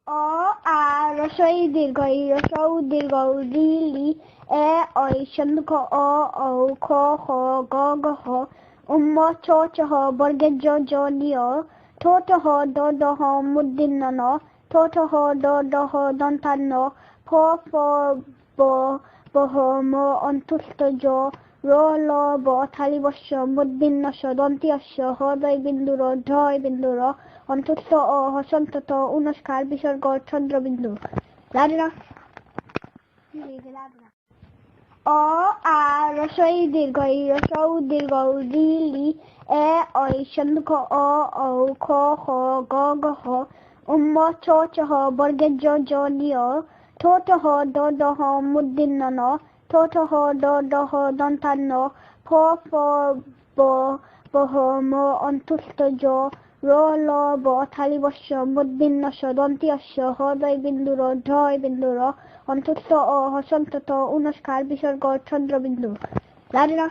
অ আ রসই দীর্ঘ ই রসৌ দীর্ঘ রিলি এ ঐ সন্ধ অ ঔ খ খ গ গ হ উম্ম চ চ হ বর্গে জ জ নিয় ঠ ঠ হ ড ড হ মুদ্দিন্ন ন ঠ ঠ হ ড ড হ দন্তান্ন ফ ফ ব ব হ ম অন্তুষ্ট জ র ল ব থালিবস্য মুদ্দিন্ন স দন্ত্যস্য হ দয় বিন্দুর ঢয় বিন্দুর অন্তুষ্ট অ হসন্তত উনস্কার বিসর্গ চন্দ্রবিন্দু লাডনা অ আ রসই দীর্ঘ ই রসৌ দীর্ঘ রিলি এ ঐ সন্ধ অ ঔ খ খ গ গ হ উম্ম চ চ হ বর্গে জ জ নিয় ঠ ঠ হ ড ড হ মুদ্দিন্ন ন ঠ ঠ হ ড ড হ দন্তান্ন ফ ফ ব ব হ ম অন্তুষ্ট জ র ল ব থালিবস্য মুদ্দিন্ন স দন্ত্যস্য হ দয় বিন্দুর ঢয় বিন্দুর অন্তুষ্ট অ হসন্তত উনস্কার বিসর্গ চন্দ্রবিন্দু লাডনা